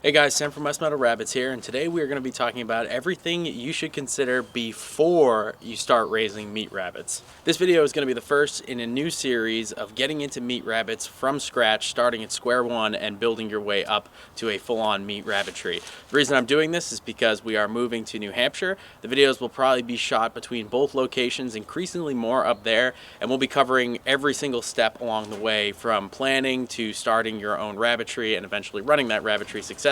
Hey guys, Sam from West Meadow Rabbits here, and today we are going to be talking about everything you should consider before you start raising meat rabbits. This video is going to be the first in a new series of getting into meat rabbits from scratch, starting at square one and building your way up to a full-on meat rabbitry. The reason I'm doing this is because we are moving to New Hampshire. The videos will probably be shot between both locations, increasingly more up there, and we'll be covering every single step along the way, from planning to starting your own rabbitry and eventually running that rabbitry successfully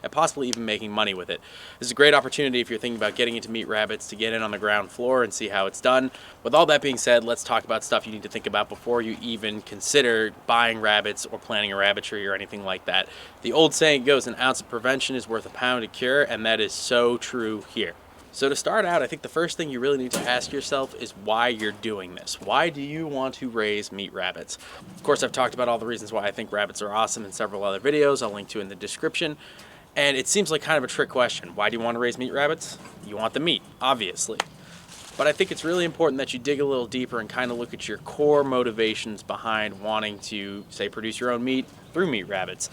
and possibly even making money with it. This is a great opportunity if you're thinking about getting into meat rabbits to get in on the ground floor and see how it's done. With all that being said, let's talk about stuff you need to think about before you even consider buying rabbits or planning a rabbitry or anything like that. The old saying goes, an ounce of prevention is worth a pound of cure, and that is so true here. So to start out, I think the first thing you really need to ask yourself is why you're doing this. Why do you want to raise meat rabbits? Of course, I've talked about all the reasons why I think rabbits are awesome in several other videos I'll link to in the description. And it seems like kind of a trick question. Why do you want to raise meat rabbits? You want the meat, obviously. But I think it's really important that you dig a little deeper and kind of look at your core motivations behind wanting to, say, produce your own meat through meat rabbits.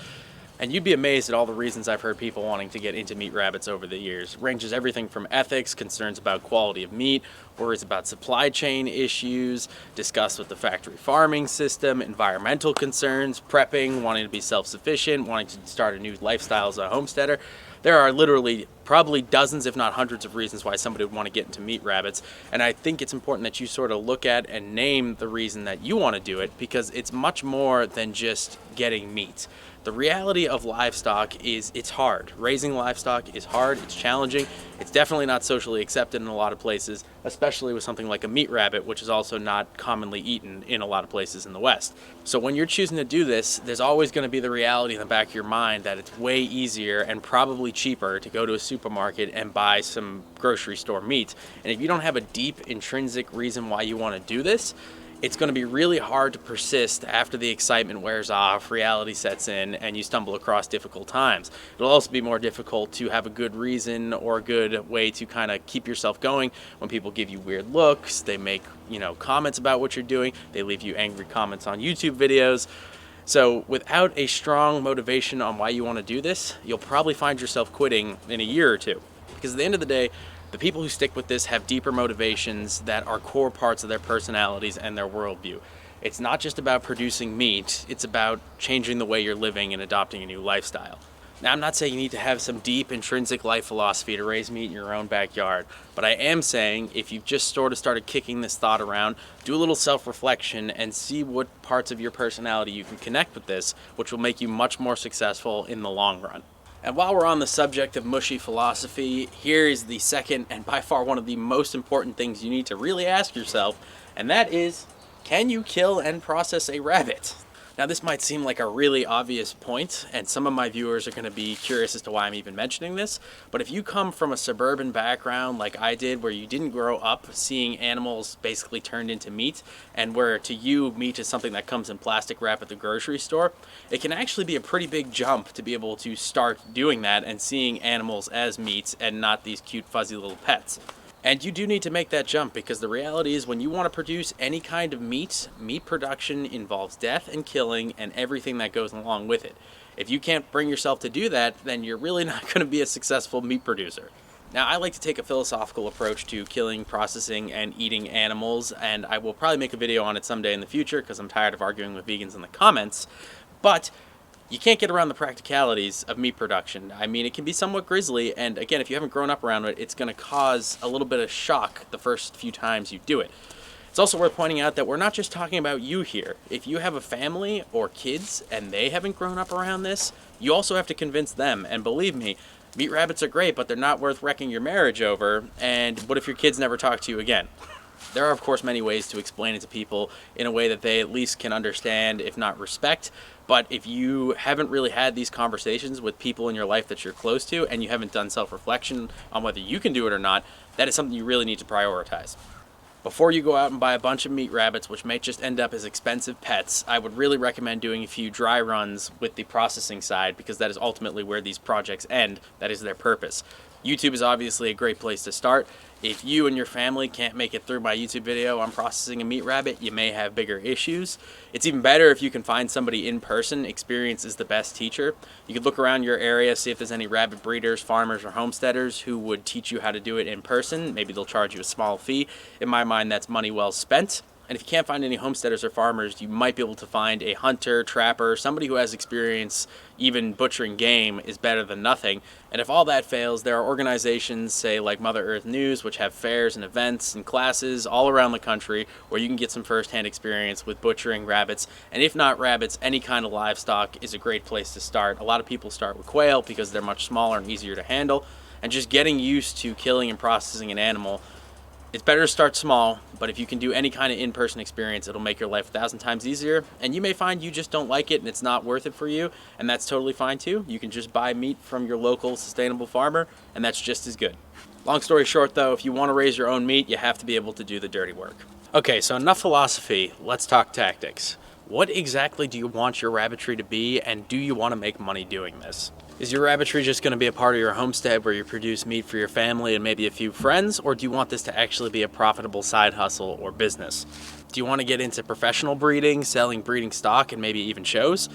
And you'd be amazed at all the reasons I've heard people wanting to get into meat rabbits over the years. It ranges everything from ethics, concerns about quality of meat, worries about supply chain issues, disgust with the factory farming system, environmental concerns, prepping, wanting to be self-sufficient, wanting to start a new lifestyle as a homesteader. There are literally probably dozens, if not hundreds, of reasons why somebody would want to get into meat rabbits. And I think it's important that you sort of look at and name the reason that you want to do it, because it's much more than just getting meat. The reality of livestock is it's hard. Raising livestock is hard, it's challenging, it's definitely not socially accepted in a lot of places, especially with something like a meat rabbit, which is also not commonly eaten in a lot of places in the West. So when you're choosing to do this, there's always going to be the reality in the back of your mind that it's way easier and probably cheaper to go to a supermarket and buy some grocery store meat. And if you don't have a deep intrinsic reason why you want to do this, it's going to be really hard to persist after the excitement wears off, reality sets in, and you stumble across difficult times. It'll also be more difficult to have a good reason or a good way to kind of keep yourself going when people give you weird looks, they make, comments about what you're doing, they leave you angry comments on YouTube videos. So without a strong motivation on why you want to do this, you'll probably find yourself quitting in a year or two. Because at the end of the day, the people who stick with this have deeper motivations that are core parts of their personalities and their worldview. It's not just about producing meat, it's about changing the way you're living and adopting a new lifestyle. Now, I'm not saying you need to have some deep intrinsic life philosophy to raise meat in your own backyard, but I am saying if you've just sort of started kicking this thought around, do a little self-reflection and see what parts of your personality you can connect with this, which will make you much more successful in the long run. And while we're on the subject of mushy philosophy, here is the second and by far one of the most important things you need to really ask yourself, and that is, can you kill and process a rabbit? Now, this might seem like a really obvious point, and some of my viewers are going to be curious as to why I'm even mentioning this, but if you come from a suburban background like I did, where you didn't grow up seeing animals basically turned into meat, and where to you meat is something that comes in plastic wrap at the grocery store, it can actually be a pretty big jump to be able to start doing that and seeing animals as meat and not these cute fuzzy little pets. And you do need to make that jump, because the reality is when you want to produce any kind of meat production involves death and killing and everything that goes along with it. If you can't bring yourself to do that, then you're really not going to be a successful meat producer. Now, I like to take a philosophical approach to killing, processing, and eating animals, and I will probably make a video on it someday in the future because I'm tired of arguing with vegans in the comments, but you can't get around the practicalities of meat production. I mean, it can be somewhat grisly, and again, if you haven't grown up around it, it's going to cause a little bit of shock the first few times you do it. It's also worth pointing out that we're not just talking about you here. If you have a family or kids and they haven't grown up around this, you also have to convince them. And believe me, meat rabbits are great, but they're not worth wrecking your marriage over. And what if your kids never talk to you again? There are, of course, many ways to explain it to people in a way that they at least can understand, if not respect. But if you haven't really had these conversations with people in your life that you're close to, and you haven't done self-reflection on whether you can do it or not, that is something you really need to prioritize. Before you go out and buy a bunch of meat rabbits, which may just end up as expensive pets, I would really recommend doing a few dry runs with the processing side, because that is ultimately where these projects end. That is their purpose. YouTube is obviously a great place to start. If you and your family can't make it through my YouTube video on processing a meat rabbit, you may have bigger issues. It's even better if you can find somebody in person. Experience is the best teacher. You could look around your area, see if there's any rabbit breeders, farmers, or homesteaders who would teach you how to do it in person. Maybe they'll charge you a small fee. In my mind, that's money well spent. And if you can't find any homesteaders or farmers, you might be able to find a hunter, trapper, somebody who has experience. Even butchering game is better than nothing. And if all that fails, there are organizations, say like Mother Earth News, which have fairs and events and classes all around the country where you can get some first-hand experience with butchering rabbits. And if not rabbits, any kind of livestock is a great place to start. A lot of people start with quail because they're much smaller and easier to handle. And just getting used to killing and processing an animal, it's better to start small, but if you can do any kind of in-person experience, it'll make your life 1,000 times easier. And you may find you just don't like it and it's not worth it for you, and that's totally fine too. You can just buy meat from your local sustainable farmer, and that's just as good. Long story short though, if you want to raise your own meat, you have to be able to do the dirty work. Okay, so enough philosophy, let's talk tactics. What exactly do you want your rabbitry to be, and do you want to make money doing this? Is your rabbitry just going to be a part of your homestead where you produce meat for your family and maybe a few friends, or do you want this to actually be a profitable side hustle or business? Do you want to get into professional breeding, selling breeding stock, and maybe even shows?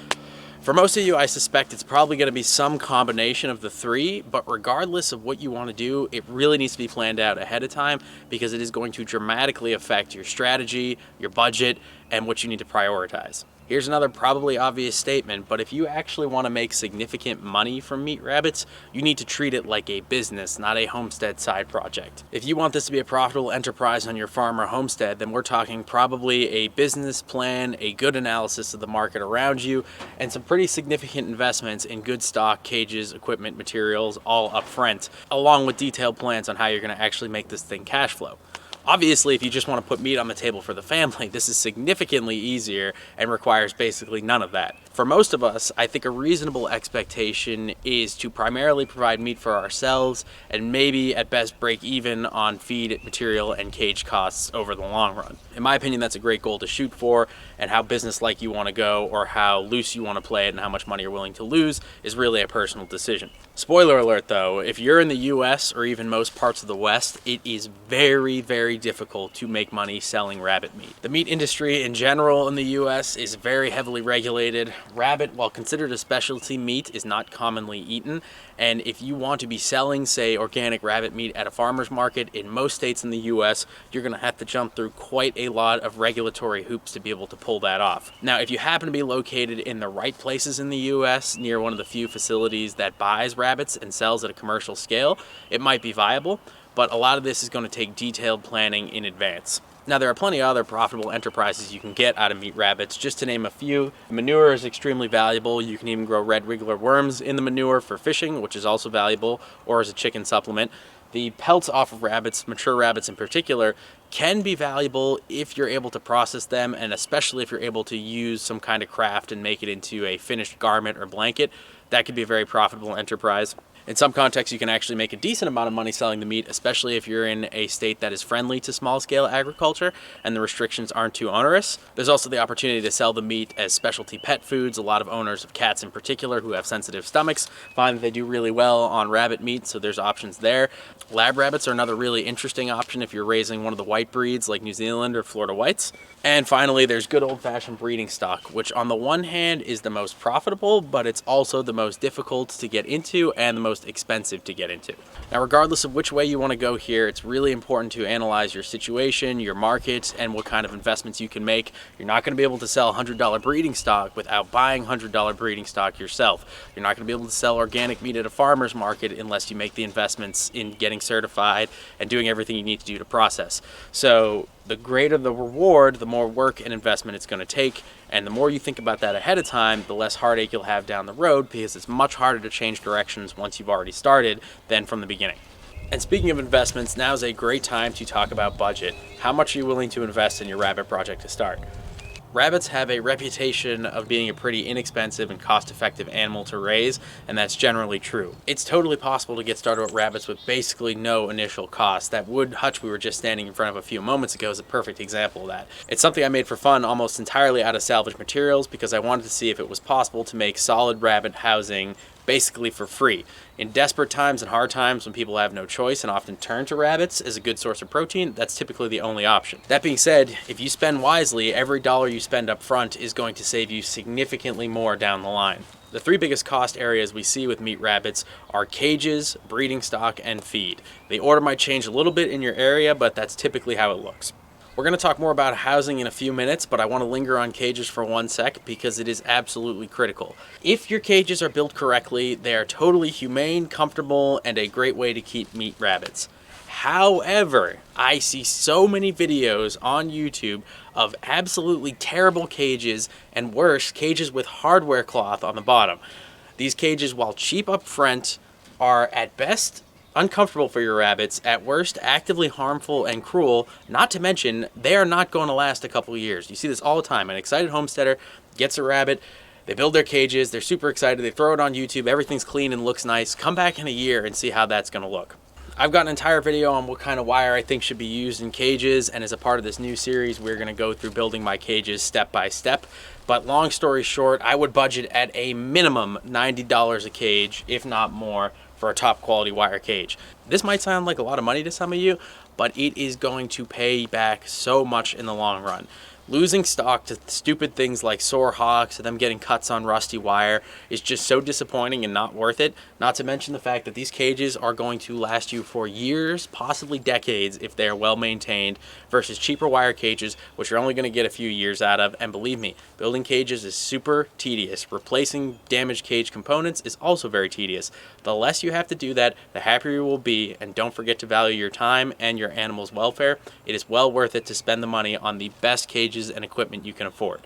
For most of you, I suspect it's probably going to be some combination of the three, but regardless of what you want to do, it really needs to be planned out ahead of time because it is going to dramatically affect your strategy, your budget, and what you need to prioritize. Here's another probably obvious statement, but if you actually want to make significant money from meat rabbits, you need to treat it like a business, not a homestead side project. If you want this to be a profitable enterprise on your farm or homestead, then we're talking probably a business plan, a good analysis of the market around you, and some pretty significant investments in good stock, cages, equipment, materials, all up front, along with detailed plans on how you're going to actually make this thing cash flow. Obviously, if you just want to put meat on the table for the family, this is significantly easier and requires basically none of that. For most of us, I think a reasonable expectation is to primarily provide meat for ourselves and maybe at best break even on feed, material, and cage costs over the long run. In my opinion, that's a great goal to shoot for, and how business-like you want to go or how loose you want to play it and how much money you're willing to lose is really a personal decision. Spoiler alert though, if you're in the US or even most parts of the West, it is very, very difficult to make money selling rabbit meat. The meat industry in general in the US is very heavily regulated. Rabbit, while considered a specialty meat, is not commonly eaten. And if you want to be selling, say, organic rabbit meat at a farmer's market in most states in the US, you're going to have to jump through quite a lot of regulatory hoops to be able to pull that off. Now, if you happen to be located in the right places in the US, near one of the few facilities that buys rabbits and sells at a commercial scale, it might be viable, but a lot of this is going to take detailed planning in advance. Now, there are plenty of other profitable enterprises you can get out of meat rabbits. Just to name a few, manure is extremely valuable. You can even grow red wiggler worms in the manure for fishing, which is also valuable, or as a chicken supplement. The pelts off of rabbits, mature rabbits in particular, can be valuable if you're able to process them, and especially if you're able to use some kind of craft and make it into a finished garment or blanket. That could be a very profitable enterprise. In some contexts, you can actually make a decent amount of money selling the meat, especially if you're in a state that is friendly to small-scale agriculture and the restrictions aren't too onerous. There's also the opportunity to sell the meat as specialty pet foods. A lot of owners of cats in particular who have sensitive stomachs find that they do really well on rabbit meat, so there's options there. Lab rabbits are another really interesting option if you're raising one of the white breeds like New Zealand or Florida Whites. And finally, there's good old-fashioned breeding stock, which on the one hand is the most profitable, but it's also the most difficult to get into and the most expensive to get into. Now, regardless of which way you want to go here, it's really important to analyze your situation, your market, and what kind of investments you can make. You're not going to be able to sell $100 breeding stock without buying $100 breeding stock yourself. You're not going to be able to sell organic meat at a farmer's market unless you make the investments in getting certified and doing everything you need to do to process. So the greater the reward, the more work and investment it's going to take, and the more you think about that ahead of time, the less heartache you'll have down the road, because it's much harder to change directions once you've already started than from the beginning. And speaking of investments, now is a great time to talk about budget. How much are you willing to invest in your rabbit project to start? Rabbits have a reputation of being a pretty inexpensive and cost-effective animal to raise, and that's generally true. It's totally possible to get started with rabbits with basically no initial cost. That wood hutch we were just standing in front of a few moments ago is a perfect example of that. It's something I made for fun almost entirely out of salvage materials because I wanted to see if it was possible to make solid rabbit housing basically for free. In desperate times and hard times when people have no choice and often turn to rabbits as a good source of protein, that's typically the only option. That being said, if you spend wisely, every dollar you spend up front is going to save you significantly more down the line. The three biggest cost areas we see with meat rabbits are cages, breeding stock, and feed. The order might change a little bit in your area, but that's typically how it looks. We're going to talk more about housing in a few minutes, but I want to linger on cages for 1 sec because it is absolutely critical. If your cages are built correctly, they are totally humane, comfortable, and a great way to keep meat rabbits. However, I see so many videos on YouTube of absolutely terrible cages, and worse, cages with hardware cloth on the bottom. These cages, while cheap up front, are at best uncomfortable for your rabbits, at worst actively harmful and cruel, not to mention they are not going to last a couple years. You see this all the time. An excited homesteader gets a rabbit, they build their cages, they're super excited, they throw it on YouTube, everything's clean and looks nice. Come back in a year and see how that's going to look. I've got an entire video on what kind of wire I think should be used in cages, and as a part of this new series, we're going to go through building my cages step by step. But long story short, I would budget at a minimum $90 a cage, if not more, for a top quality wire cage. This might sound like a lot of money to some of you, but it is going to pay back so much in the long run. Losing stock to stupid things like sore hocks and them getting cuts on rusty wire is just so disappointing and not worth it. Not to mention the fact that these cages are going to last you for years, possibly decades, if they are well maintained, versus cheaper wire cages, which you're only going to get a few years out of. And believe me, building cages is super tedious. Replacing damaged cage components is also very tedious. The less you have to do that, the happier you will be. And don't forget to value your time and your animal's welfare. It is well worth it to spend the money on the best cages and equipment you can afford.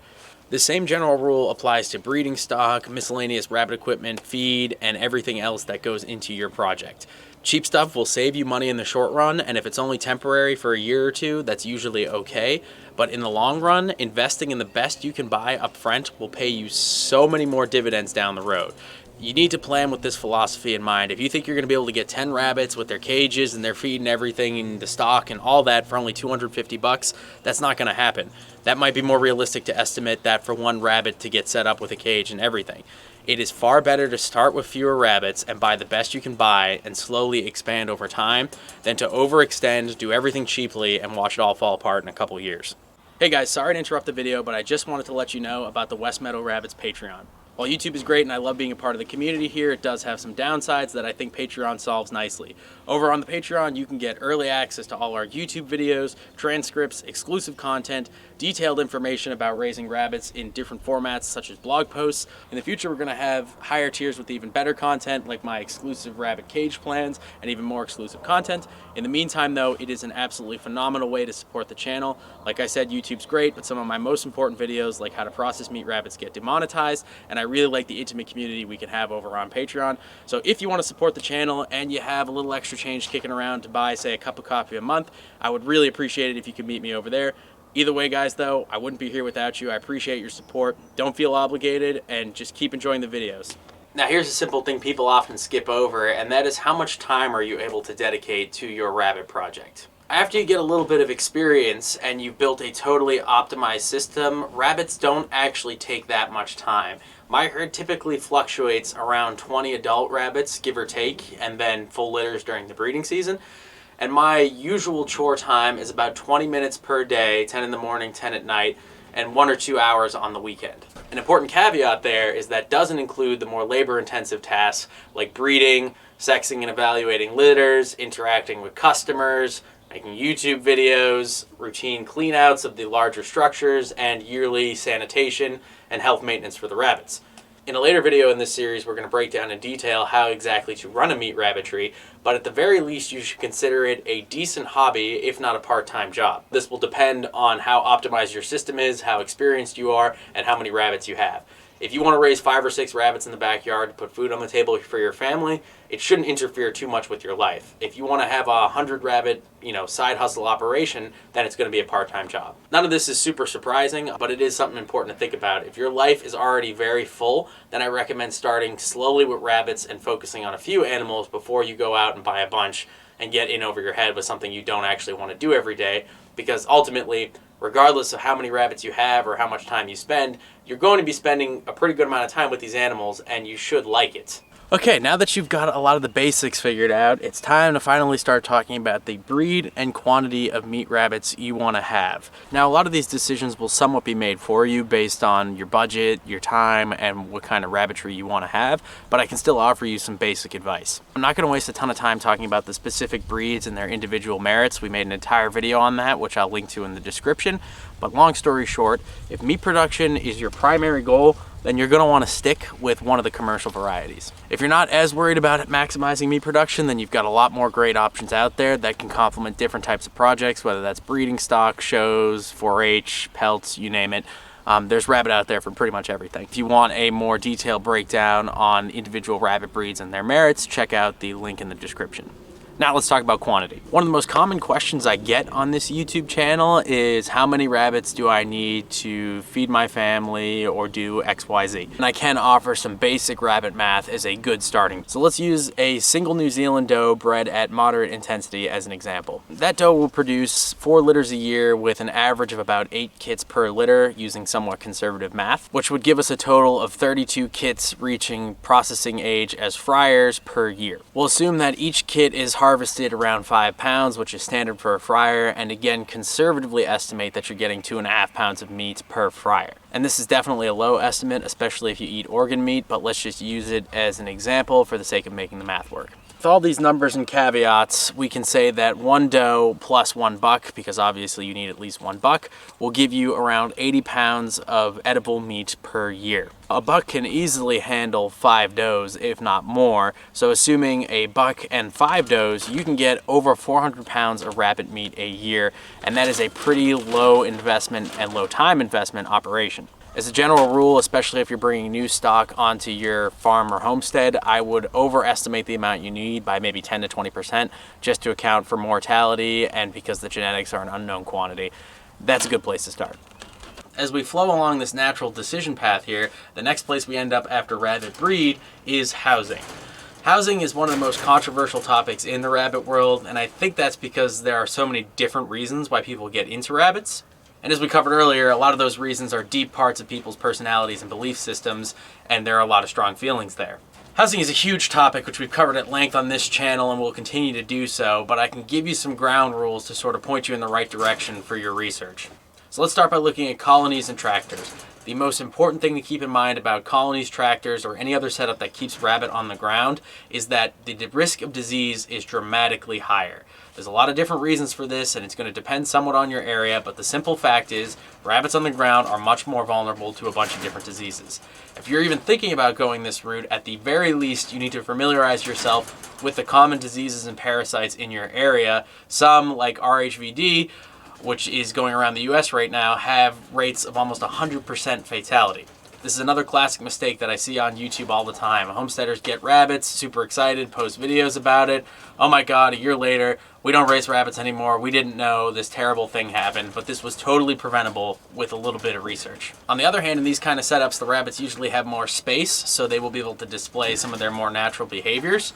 The same general rule applies to breeding stock, miscellaneous rabbit equipment, feed, and everything else that goes into your project. Cheap stuff will save you money in the short run, and if it's only temporary for a year or two, that's usually okay. But in the long run, investing in the best you can buy up front will pay you so many more dividends down the road. You need to plan with this philosophy in mind. If you think you're going to be able to get 10 rabbits with their cages and their feed and everything and the stock and all that for only $250, that's not going to happen. That might be more realistic to estimate that for one rabbit to get set up with a cage and everything. It is far better to start with fewer rabbits and buy the best you can buy and slowly expand over time than to overextend, do everything cheaply, and watch it all fall apart in a couple years. Hey guys, sorry to interrupt the video, but I just wanted to let you know about the West Meadow Rabbit's Patreon. While YouTube is great and I love being a part of the community here, it does have some downsides that I think Patreon solves nicely. Over on the Patreon, you can get early access to all our YouTube videos, transcripts, exclusive content, detailed information about raising rabbits in different formats such as blog posts. In the future, we're going to have higher tiers with even better content like my exclusive rabbit cage plans and even more exclusive content. In the meantime though, it is an absolutely phenomenal way to support the channel. Like I said, YouTube's great, but some of my most important videos like how to process meat rabbits get demonetized, and I really like the intimate community we can have over on Patreon. So if you want to support the channel and you have a little extra change kicking around to buy, say, a cup of coffee a month, I would really appreciate it if you could meet me over there. Either way, guys, though, I wouldn't be here without you. I appreciate your support. Don't feel obligated, and just keep enjoying the videos. Now, here's a simple thing people often skip over, and that is how much time are you able to dedicate to your rabbit project? After you get a little bit of experience and you've built a totally optimized system, rabbits don't actually take that much time. My herd typically fluctuates around 20 adult rabbits, give or take, and then full litters during the breeding season. And my usual chore time is about 20 minutes per day, 10 in the morning, 10 at night, and 1 or 2 hours on the weekend. An important caveat there is that doesn't include the more labor-intensive tasks like breeding, sexing and evaluating litters, interacting with customers, making YouTube videos, routine cleanouts of the larger structures, and yearly sanitation and health maintenance for the rabbits. In a later video in this series, we're going to break down in detail how exactly to run a meat rabbitry, but at the very least, you should consider it a decent hobby, if not a part-time job. This will depend on how optimized your system is, how experienced you are, and how many rabbits you have. If you want to raise 5 or 6 rabbits in the backyard to put food on the table for your family, it shouldn't interfere too much with your life. If you want to have a 100 rabbit, side hustle operation, then it's going to be a part-time job. None of this is super surprising, but it is something important to think about. If your life is already very full, then I recommend starting slowly with rabbits and focusing on a few animals before you go out and buy a bunch and get in over your head with something you don't actually want to do every day, because ultimately, regardless of how many rabbits you have or how much time you spend, you're going to be spending a pretty good amount of time with these animals, and you should like it. Okay, now that you've got a lot of the basics figured out, it's time to finally start talking about the breed and quantity of meat rabbits you want to have. Now, a lot of these decisions will somewhat be made for you based on your budget, your time, and what kind of rabbitry you want to have, but I can still offer you some basic advice. I'm not going to waste a ton of time talking about the specific breeds and their individual merits. We made an entire video on that, which I'll link to in the description. But long story short, if meat production is your primary goal, then you're going to want to stick with one of the commercial varieties. If you're not as worried about maximizing meat production, then you've got a lot more great options out there that can complement different types of projects, whether that's breeding stock, shows, 4-H, pelts, you name it. There's rabbit out there for pretty much everything. If you want a more detailed breakdown on individual rabbit breeds and their merits, check out the link in the description. Now let's talk about quantity. One of the most common questions I get on this YouTube channel is how many rabbits do I need to feed my family or do XYZ? And I can offer some basic rabbit math as a good starting. So let's use a single New Zealand doe bred at moderate intensity as an example. That doe will produce 4 litters a year with an average of about 8 kits per litter using somewhat conservative math, which would give us a total of 32 kits reaching processing age as fryers per year. We'll assume that each kit is harvested around 5 pounds, which is standard for a fryer, and again conservatively estimate that you're getting 2.5 pounds of meat per fryer. And this is definitely a low estimate, especially if you eat organ meat, but let's just use it as an example for the sake of making the math work. With all these numbers and caveats, we can say that 1 doe plus 1 buck, because obviously you need at least 1 buck, will give you around 80 pounds of edible meat per year. A buck can easily handle 5 does, if not more, so assuming a buck and 5 does, you can get over 400 pounds of rabbit meat a year, and that is a pretty low investment and low time investment operation. As a general rule, especially if you're bringing new stock onto your farm or homestead, I would overestimate the amount you need by maybe 10 to 20% just to account for mortality, and because the genetics are an unknown quantity. That's a good place to start. As we flow along this natural decision path here, the next place we end up after rabbit breed is housing. Housing is one of the most controversial topics in the rabbit world, and I think that's because there are so many different reasons why people get into rabbits. And as we covered earlier, a lot of those reasons are deep parts of people's personalities and belief systems, and there are a lot of strong feelings there. Housing is a huge topic which we've covered at length on this channel and will continue to do so, but I can give you some ground rules to sort of point you in the right direction for your research. So let's start by looking at colonies and tractors. The most important thing to keep in mind about colonies, tractors, or any other setup that keeps rabbit on the ground is that the risk of disease is dramatically higher. There's a lot of different reasons for this, and it's going to depend somewhat on your area, but the simple fact is rabbits on the ground are much more vulnerable to a bunch of different diseases. If you're even thinking about going this route, at the very least, you need to familiarize yourself with the common diseases and parasites in your area. Some, like RHVD, which is going around the US right now, have rates of almost 100% fatality. This is another classic mistake that I see on YouTube all the time. Homesteaders get rabbits, super excited, post videos about it. Oh my God, a year later, we don't raise rabbits anymore. We didn't know this terrible thing happened, but this was totally preventable with a little bit of research. On the other hand, in these kind of setups, the rabbits usually have more space, so they will be able to display some of their more natural behaviors.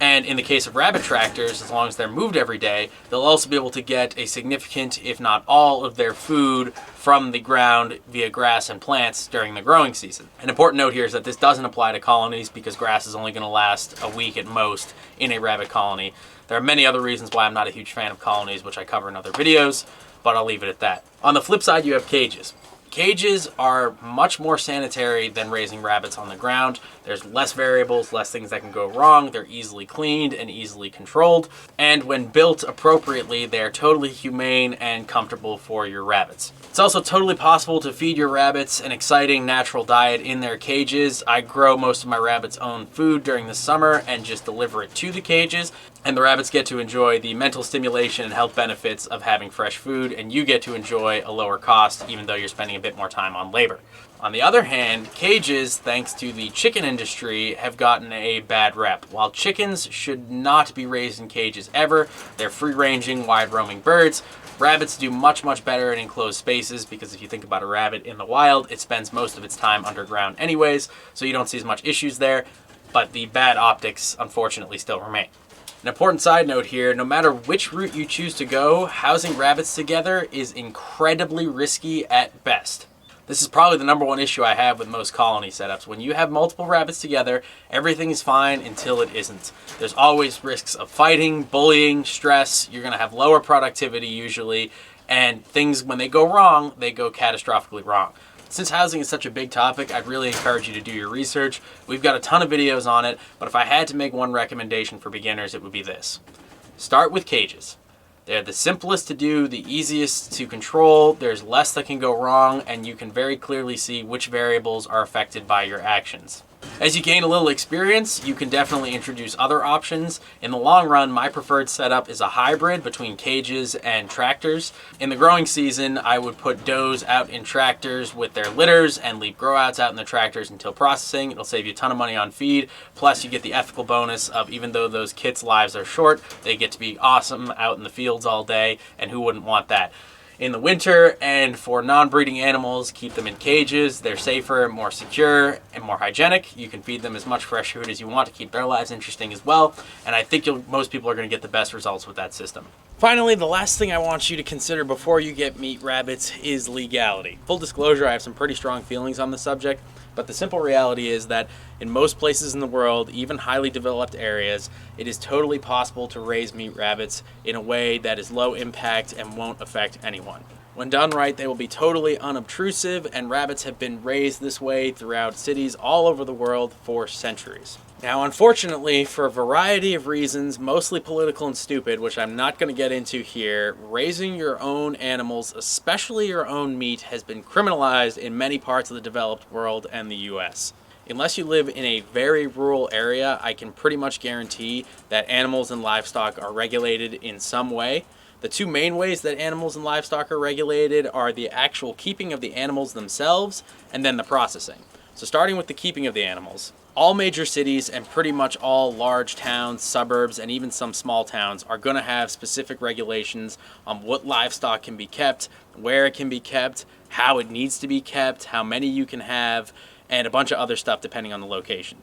And in the case of rabbit tractors, as long as they're moved every day, they'll also be able to get a significant, if not all, of their food from the ground via grass and plants during the growing season. An important note here is that this doesn't apply to colonies because grass is only going to last a week at most in a rabbit colony. There are many other reasons why I'm not a huge fan of colonies, which I cover in other videos, but I'll leave it at that. On the flip side, you have cages. Cages are much more sanitary than raising rabbits on the ground. There's less variables, less things that can go wrong. They're easily cleaned and easily controlled. And when built appropriately, they're totally humane and comfortable for your rabbits. It's also totally possible to feed your rabbits an exciting natural diet in their cages. I grow most of my rabbits' own food during the summer and just deliver it to the cages. And the rabbits get to enjoy the mental stimulation and health benefits of having fresh food, and you get to enjoy a lower cost even though you're spending a bit more time on labor. On the other hand, cages, thanks to the chicken industry, have gotten a bad rep. While chickens should not be raised in cages ever, they're free-ranging, wide-roaming birds. Rabbits do much, much better in enclosed spaces because if you think about a rabbit in the wild, it spends most of its time underground anyways, so you don't see as much issues there, but the bad optics unfortunately still remain. An important side note here, no matter which route you choose to go, housing rabbits together is incredibly risky at best. This is probably the number one issue I have with most colony setups. When you have multiple rabbits together, everything is fine until it isn't. There's always risks of fighting, bullying, stress. You're going to have lower productivity usually, and things, when they go wrong, they go catastrophically wrong. Since housing is such a big topic, I'd really encourage you to do your research. We've got a ton of videos on it, but if I had to make one recommendation for beginners, it would be this. Start with cages. They're the simplest to do, the easiest to control, there's less that can go wrong, and you can very clearly see which variables are affected by your actions. As you gain a little experience, you can definitely introduce other options. In the long run, my preferred setup is a hybrid between cages and tractors. In the growing season, I would put does out in tractors with their litters and leave grow-outs out in the tractors until processing. It'll save you a ton of money on feed. Plus, you get the ethical bonus of, even though those kits' lives are short, they get to be awesome out in the fields all day, and who wouldn't want that? In the winter, and for non-breeding animals, keep them in cages. They're safer, more secure, and more hygienic. You can feed them as much fresh food as you want to keep their lives interesting as well. And I think most people are going to get the best results with that system. Finally, the last thing I want you to consider before you get meat rabbits is legality. Full disclosure, I have some pretty strong feelings on the subject, but the simple reality is that in most places in the world, even highly developed areas, it is totally possible to raise meat rabbits in a way that is low impact and won't affect anyone. When done right, they will be totally unobtrusive, and rabbits have been raised this way throughout cities all over the world for centuries. Now, unfortunately, for a variety of reasons, mostly political and stupid, which I'm not going to get into here, raising your own animals, especially your own meat, has been criminalized in many parts of the developed world and the US. Unless you live in a very rural area, I can pretty much guarantee that animals and livestock are regulated in some way. The two main ways that animals and livestock are regulated are the actual keeping of the animals themselves and then the processing. So starting with the keeping of the animals, all major cities and pretty much all large towns, suburbs, and even some small towns are going to have specific regulations on what livestock can be kept, where it can be kept, how it needs to be kept, how many you can have, and a bunch of other stuff depending on the location.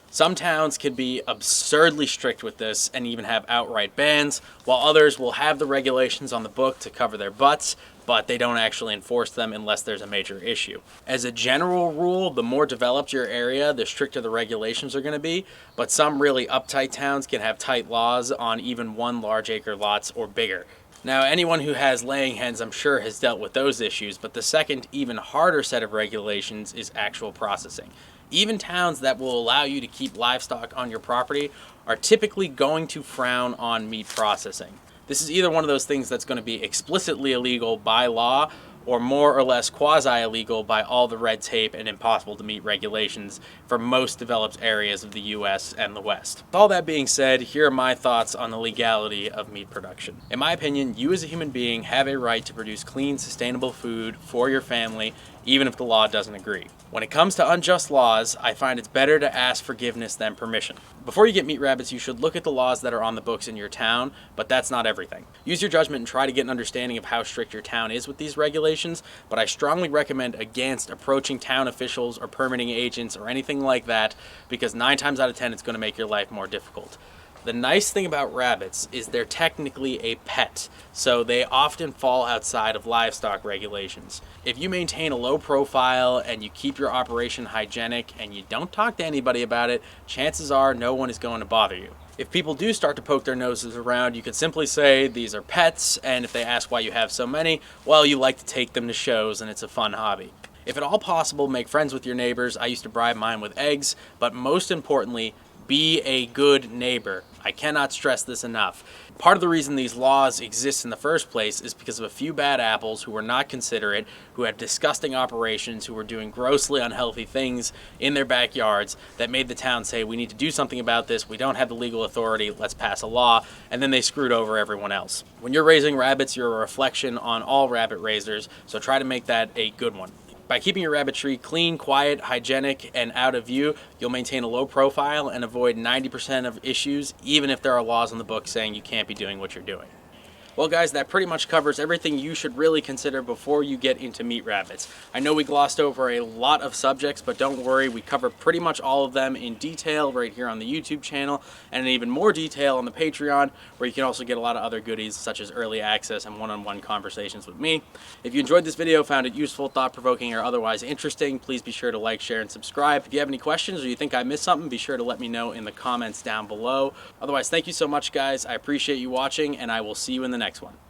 Some towns can be absurdly strict with this and even have outright bans, while others will have the regulations on the book to cover their butts, but they don't actually enforce them unless there's a major issue. As a general rule, the more developed your area, the stricter the regulations are going to be, but some really uptight towns can have tight laws on even 1 large acre lots or bigger. Now, anyone who has laying hens, I'm sure, has dealt with those issues, but the second, even harder set of regulations is actual processing. Even towns that will allow you to keep livestock on your property are typically going to frown on meat processing. This is either one of those things that's going to be explicitly illegal by law or more or less quasi-illegal by all the red tape and impossible to meet regulations for most developed areas of the US and the West. With all that being said, here are my thoughts on the legality of meat production. In my opinion, you as a human being have a right to produce clean, sustainable food for your family, even if the law doesn't agree. When it comes to unjust laws, I find it's better to ask forgiveness than permission. Before you get meat rabbits, you should look at the laws that are on the books in your town, but that's not everything. Use your judgment and try to get an understanding of how strict your town is with these regulations, but I strongly recommend against approaching town officials or permitting agents or anything like that, because 9 times out of 10 it's going to make your life more difficult. The nice thing about rabbits is they're technically a pet, so they often fall outside of livestock regulations. If you maintain a low profile and you keep your operation hygienic and you don't talk to anybody about it, chances are no one is going to bother you. If people do start to poke their noses around, you could simply say these are pets, and if they ask why you have so many, well, you like to take them to shows and it's a fun hobby. If at all possible, make friends with your neighbors. I used to bribe mine with eggs, but most importantly, be a good neighbor. I cannot stress this enough. Part of the reason these laws exist in the first place is because of a few bad apples who were not considerate, who had disgusting operations, who were doing grossly unhealthy things in their backyards that made the town say, we need to do something about this, we don't have the legal authority, let's pass a law, and then they screwed over everyone else. When you're raising rabbits, you're a reflection on all rabbit raisers, so try to make that a good one. By keeping your rabbitry clean, quiet, hygienic, and out of view, you'll maintain a low profile and avoid 90% of issues, even if there are laws in the book saying you can't be doing what you're doing. Well guys, that pretty much covers everything you should really consider before you get into meat rabbits. I know we glossed over a lot of subjects, but don't worry, we cover pretty much all of them in detail right here on the YouTube channel, and in even more detail on the Patreon, where you can also get a lot of other goodies such as early access and one-on-one conversations with me. If you enjoyed this video, found it useful, thought-provoking, or otherwise interesting, please be sure to like, share, and subscribe. If you have any questions or you think I missed something, be sure to let me know in the comments down below. Otherwise, thank you so much guys, I appreciate you watching, and I will see you in the next one.